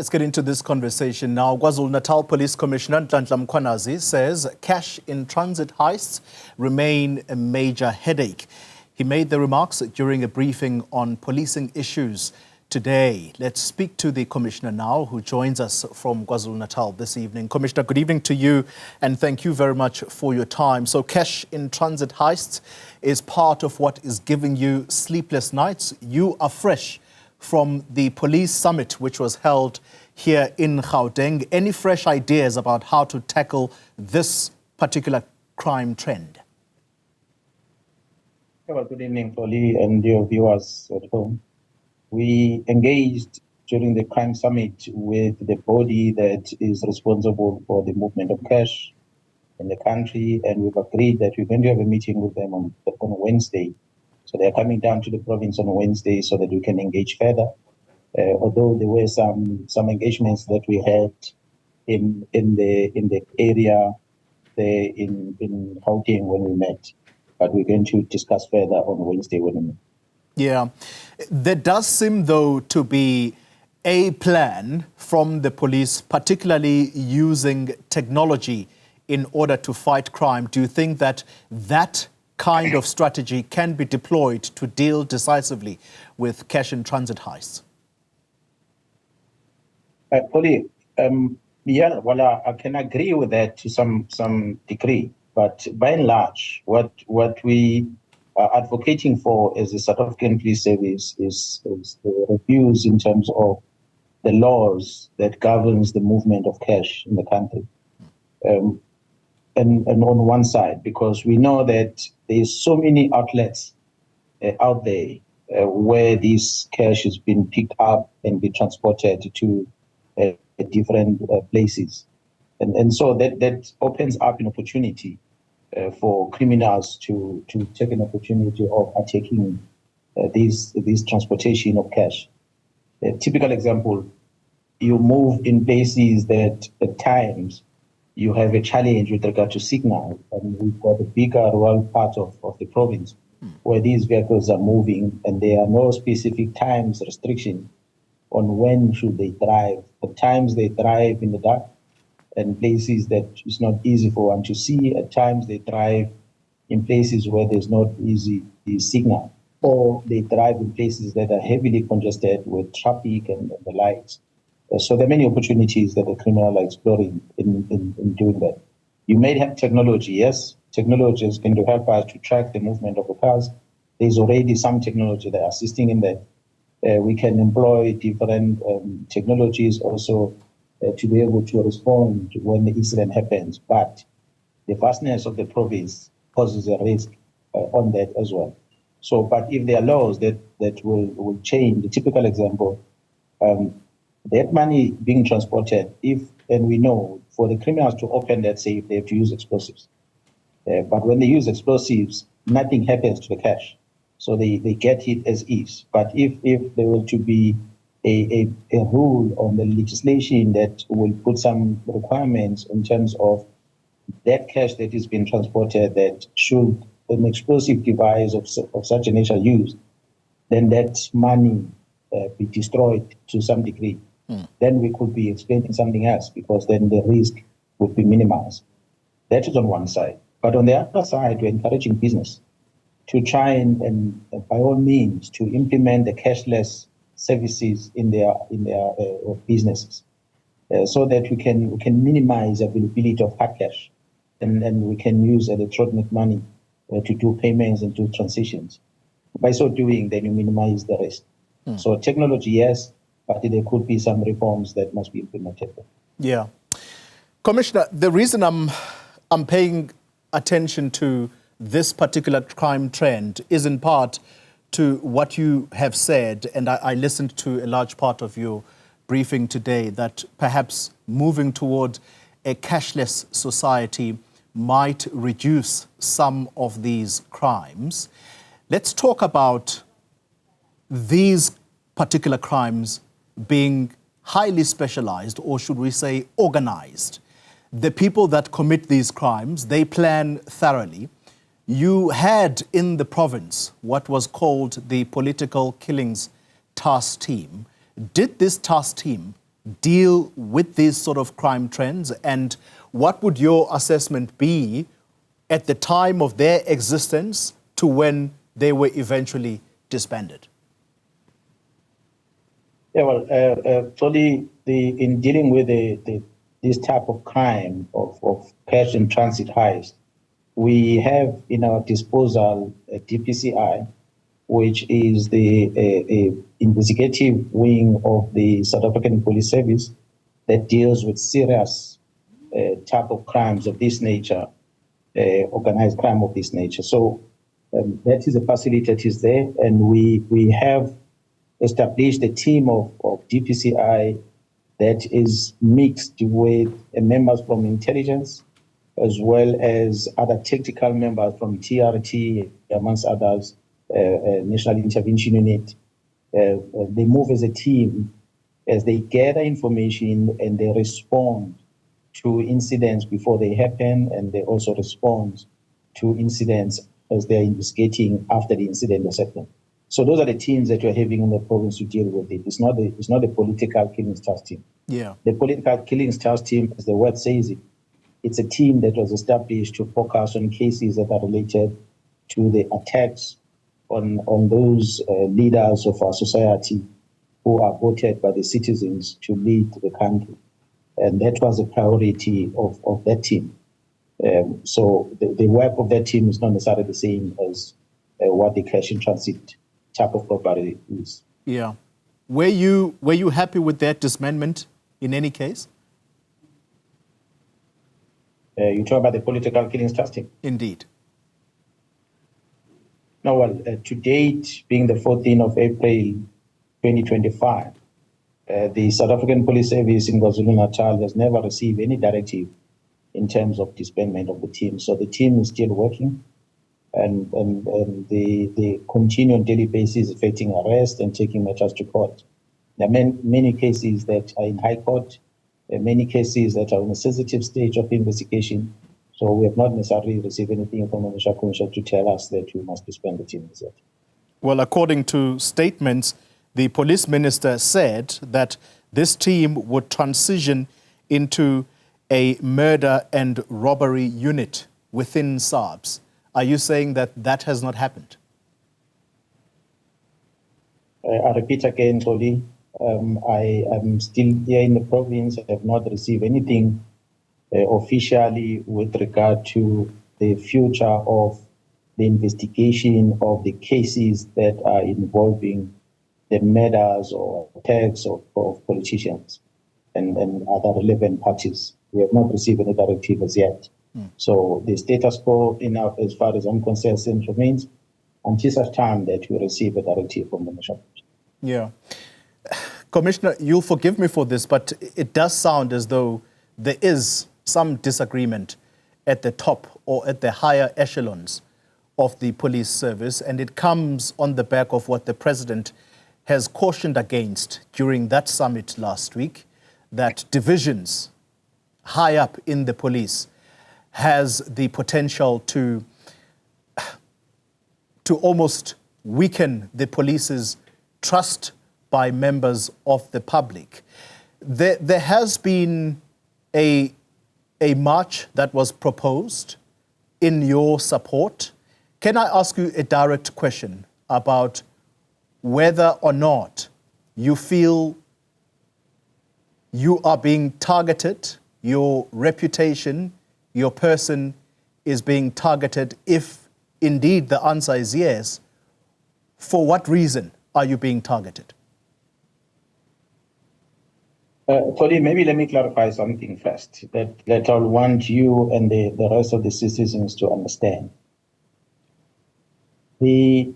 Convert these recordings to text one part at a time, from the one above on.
Let's get into this conversation now. KwaZulu-Natal Police Commissioner Nhlanhla Mkhwanazi says cash-in-transit heists remain a major headache. He made the remarks during a briefing on policing issues today. Let's speak to the Commissioner now, who joins us from KwaZulu-Natal this evening. Commissioner, good evening to you, and thank you very much for your time. So cash-in-transit heists is part of what is giving you sleepless nights. You are fresh from the police summit, which was held here in Gauteng. Any fresh ideas about how to tackle this particular crime trend? Well, good evening, Xoli, and your viewers at home. We engaged during the crime summit with the body that is responsible for the movement of cash in the country, and we've agreed that we're going to have a meeting with them on Wednesday. So they're coming down to the province on Wednesday so that we can engage further. Although there were some engagements that we had in the area there in Gauteng when we met, but we're going to discuss further on Wednesday when we meet. Yeah, there does seem though to be a plan from the police, particularly using technology in order to fight crime. Do you think that that kind of strategy can be deployed to deal decisively with cash-in-transit heists? Xoli, yeah, well, I can agree with that to some degree, but by and large, what we are advocating for as the South African Police Service is the reviews in terms of the laws that governs the movement of cash in the country. And on one side, because we know that there's so many outlets out there where this cash has been picked up and be transported to different places. And so that opens up an opportunity for criminals to take an opportunity of attacking this transportation of cash. A typical example, you move in places that at times you have a challenge with regard to signal, and we've got a bigger rural part of the province where these vehicles are moving, and there are no specific times restriction on when should they drive. At times they drive in the dark and places that it's not easy for one to see. At times they drive in places where there's not easy signal, or they drive in places that are heavily congested with traffic and the lights. So there are many opportunities that the criminal are exploring in doing that. You may have technology, yes. Technology is going to help us to track the movement of the cars. There's already some technology that are assisting in that. We can employ different technologies also to be able to respond when the incident happens. But the vastness of the province poses a risk on that as well. So, but if there are laws that will change, the typical example, that money being transported, and we know for the criminals to open that safe, they have to use explosives. But when they use explosives, nothing happens to the cash. So they get it as is. But if there were to be a rule on the legislation that will put some requirements in terms of that cash that is being transported, that should an explosive device of such a nature used, then that money be destroyed to some degree. Then we could be explaining something else, because then the risk would be minimized. That is on one side. But on the other side, we're encouraging business to try and by all means, to implement the cashless services in their businesses, so that we can minimize availability of hard cash, and we can use electronic money to do payments and do transitions. By so doing, then you minimize the risk. So technology, yes, but there could be some reforms that must be implemented. Yeah. Commissioner, the reason I'm paying attention to this particular crime trend is in part to what you have said, and I listened to a large part of your briefing today, that perhaps moving toward a cashless society might reduce some of these crimes. Let's talk about these particular crimes being highly specialized, or should we say organized. The people that commit these crimes, they plan thoroughly. You had in the province what was called the Political Killings Task Team. Did this task team deal with these sort of crime trends? And what would your assessment be at the time of their existence to when they were eventually disbanded? Yeah, well, so in dealing with this type of crime of cash in transit heist, we have in our disposal a DPCI, which is the investigative wing of the South African Police Service that deals with serious type of crimes of this nature, organized crime of this nature. So that is a facility that is there, and we have established a team of DPCI that is mixed with members from intelligence, as well as other tactical members from TRT, amongst others, National Intervention Unit. They move as a team as they gather information and they respond to incidents before they happen, and they also respond to incidents as they're investigating after the incident has happened. So those are the teams that you're having in the province to deal with it. It's not a political killings task team. Yeah. The political killings task team, as the word says it, it's a team that was established to focus on cases that are related to the attacks on those leaders of our society who are voted by the citizens to lead the country. And that was a priority of that team. So the work of that team is not necessarily the same as what the cash in transit type of property is. Yeah. Were you happy with that dismantlement in any case? You talk about the political killings task team? Indeed. No, well, to date, being the 14th of April, 2025, the South African Police Service in KwaZulu-Natal has never received any directive in terms of disbandment of the team. So the team is still working, and they continue on daily basis effecting arrest and taking matters to court. There are many cases that are in high court, many cases that are in a sensitive stage of investigation. So we have not necessarily received anything from the National Commission to tell us that we must disband the team yet. Well, according to statements, the police minister said that this team would transition into a murder and robbery unit within SARBs. Are you saying that that has not happened? I repeat again, Xoli, I am still here in the province. I have not received anything officially with regard to the future of the investigation of the cases that are involving the murders or attacks of politicians and other relevant parties. We have not received any directive as yet. So the status quo, as far as I'm concerned, remains until such time that we receive a directive from the National Commission. Yeah. Commissioner, you'll forgive me for this, but it does sound as though there is some disagreement at the top or at the higher echelons of the police service, and it comes on the back of what the president has cautioned against during that summit last week, that divisions high up in the police has the potential to almost weaken the police's trust by members of the public. There has been a march that was proposed in your support. Can I ask you a direct question about whether or not you feel you are being targeted, your reputation, your person is being targeted? If indeed the answer is yes, for what reason are you being targeted? Xoli, maybe let me clarify something first that I want you and the rest of the citizens to understand. The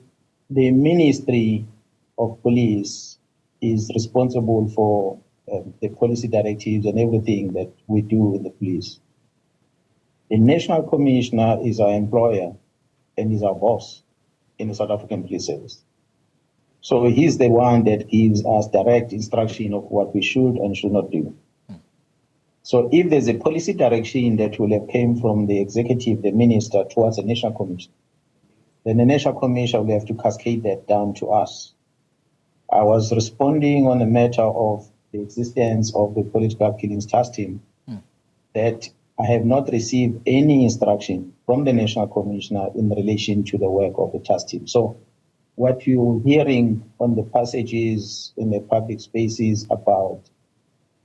Ministry of Police is responsible for the policy directives and everything that we do in the police. The National Commissioner is our employer and is our boss in the South African Police Service. So he's the one that gives us direct instruction of what we should and should not do. So if there's a policy direction that will have came from the executive, the minister, towards the National Commission, then the National Commission will have to cascade that down to us. I was responding on the matter of the existence of the political killings task team, that I have not received any instruction from the National Commissioner in relation to the work of the task team. So what you're hearing on the passages in the public spaces about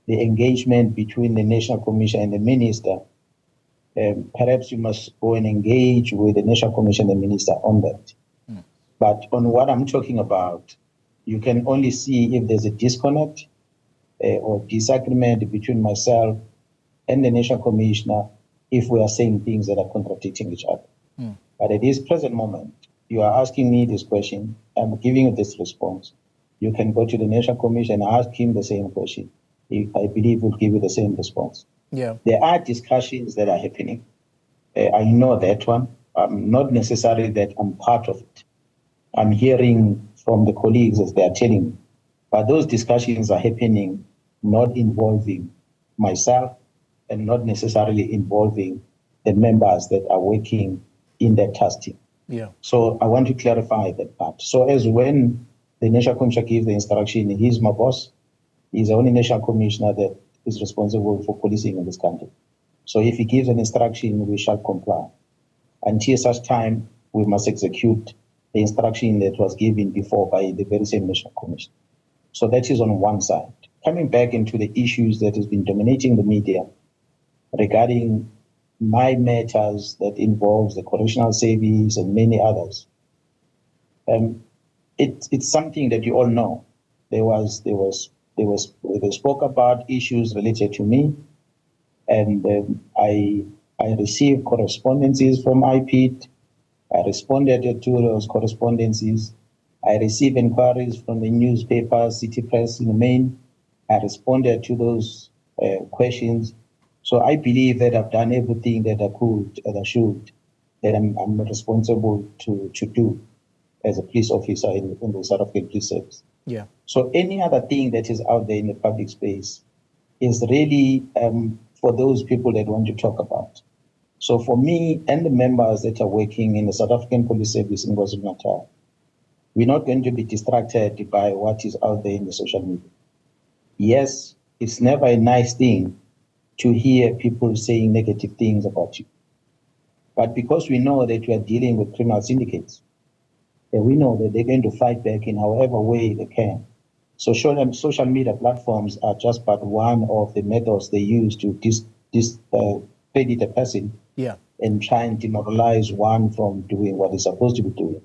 the engagement between the National Commission and the Minister, perhaps you must go and engage with the National Commission and the Minister on that. But on what I'm talking about, you can only see if there's a disconnect or disagreement between myself and the National Commissioner if we are saying things that are contradicting each other. But at this present moment, you are asking me this question, I'm giving you this response. You can go to the National Commission and ask him the same question. I believe he'll give you the same response. Yeah. There are discussions that are happening. I know that one. Not necessarily that I'm part of it. I'm hearing from the colleagues as they are telling me. But those discussions are happening not involving myself and not necessarily involving the members that are working in that task team. Yeah. So I want to clarify that part. So as when the National Commissioner gives the instruction, he's my boss. He's the only National Commissioner that is responsible for policing in this country. So if he gives an instruction, we shall comply. Until such time, we must execute the instruction that was given before by the very same National Commission. So that is on one side. Coming back into the issues that has been dominating the media regarding my matters that involves the correctional service and many others, it's something that you all know. They spoke about issues related to me, and I received correspondences from IPIT. I responded to those correspondences. I received inquiries from the newspapers, City Press in the main. I responded to those questions. So I believe that I've done everything that I could, that I should, that I'm responsible to do as a police officer in the South African Police Service. Yeah. So any other thing that is out there in the public space is really for those people that want to talk about. So for me and the members that are working in the South African Police Service in KwaZulu-Natal, we're not going to be distracted by what is out there in the social media. Yes, it's never a nice thing to hear people saying negative things about you. But because we know that we are dealing with criminal syndicates, and we know that they're going to fight back in however way they can. So social media platforms are just but one of the methods they use to discredit a person, yeah, and try and demoralize one from doing what he's supposed to be doing.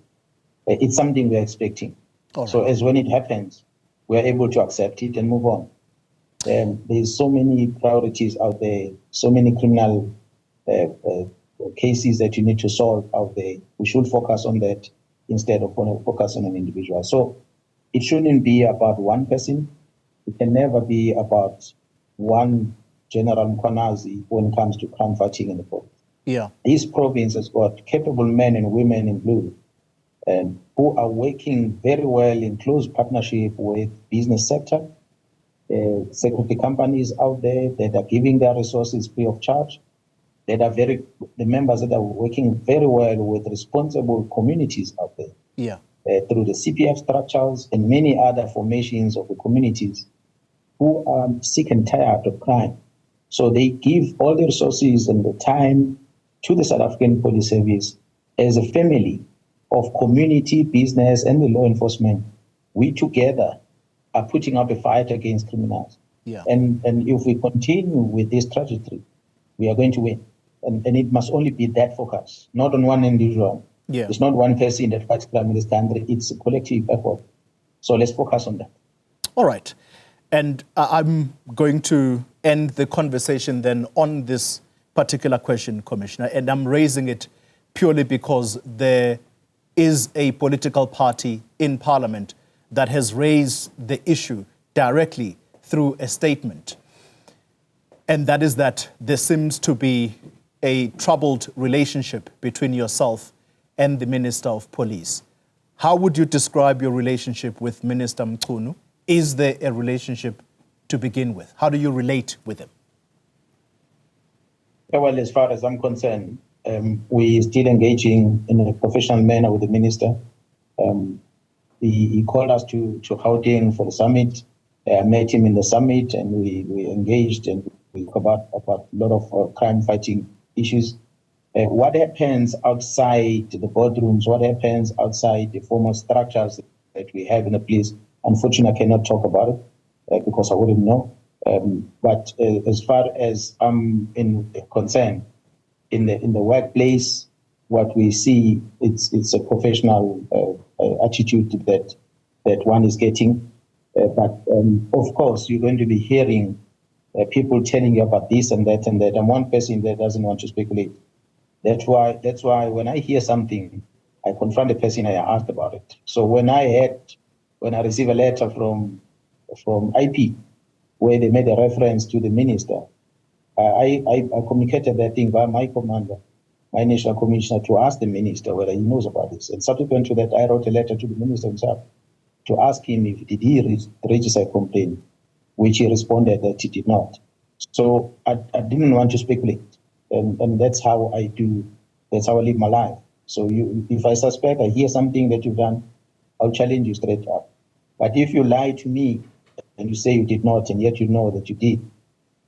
It's something we're expecting. Right. So as when it happens, we're able to accept it and move on. There's so many priorities out there, so many criminal cases that you need to solve out there. We should focus on that instead of focus on an individual. So it shouldn't be about one person. It can never be about one General Mkhwanazi when it comes to crime fighting in the province. Yeah. This province has got capable men and women in blue who are working very well in close partnership with business sector, security companies out there that are giving their resources free of charge, that are the members that are working very well with responsible communities out there. Yeah. Through the CPF structures and many other formations of the communities who are sick and tired of crime. So they give all the resources and the time to the South African Police Service as a family of community, business, and the law enforcement. We together are putting up a fight against criminals. Yeah. And if we continue with this trajectory, we are going to win. And it must only be that focus, not on one individual. Yeah. It's not one person that fights crime in this country. It's a collective effort. So let's focus on that. All right. And I'm going to end the conversation then on this particular question, Commissioner, and I'm raising it purely because there is a political party in Parliament that has raised the issue directly through a statement. And that is that there seems to be a troubled relationship between yourself and the Minister of Police. How would you describe your relationship with Minister Mkhunu? Is there a relationship to begin with? How do you relate with him? Well, as far as I'm concerned, we're still engaging in a professional manner with the minister. He called us to Gauteng for the summit. I met him in the summit, and we engaged and we talked about a lot of crime fighting issues. What happens outside the boardrooms, what happens outside the formal structures that we have in the police, unfortunately, I cannot talk about it because I wouldn't know. But as far as I'm concerned, in the workplace, what we see, it's a professional attitude that one is getting. But of course, you're going to be hearing people telling you about this and that and that. I'm one person that doesn't want to speculate. That's why when I hear something, I confront the person I asked about it. So when I receive a letter from IP where they made a reference to the minister, I communicated that thing via my commander, my national commissioner, to ask the minister whether he knows about this. And subsequent to that, I wrote a letter to the minister himself to ask him if did he register a complaint, which he responded that he did not. So I didn't want to speculate. And that's how I do, that's how I live my life. So if I suspect, I hear something that you've done, I'll challenge you straight up. But if you lie to me and you say you did not, and yet you know that you did,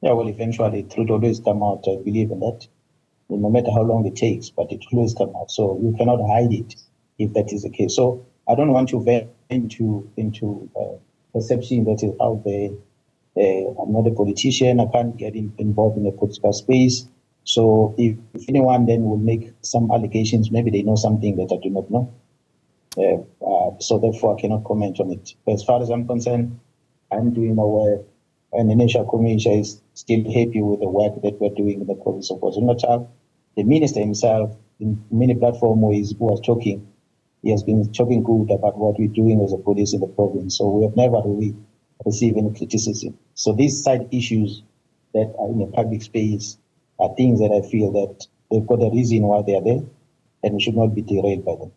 yeah, well, eventually the truth always come out. I believe in that, no matter how long it takes, but it will always come out. So you cannot hide it if that is the case. So I don't want to veer into perception that is out there. I'm not a politician. I can't get involved in the political space. So if anyone then will make some allegations, maybe they know something that I do not know. So therefore, I cannot comment on it. But as far as I'm concerned, I'm doing my work, and the National Commission is still happy with the work that we're doing in the province of KwaZulu-Natal. The minister himself, in many platforms where he was talking, he has been talking good about what we're doing as a police in the province. So we have never really received any criticism. So these side issues that are in the public space are things that I feel that they've got a reason why they are there, and we should not be derailed by them.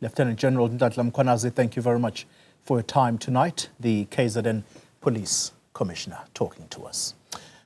Lieutenant General Nhlanhla Mkhwanazi, thank you very much for your time tonight. The KZN Police Commissioner talking to us.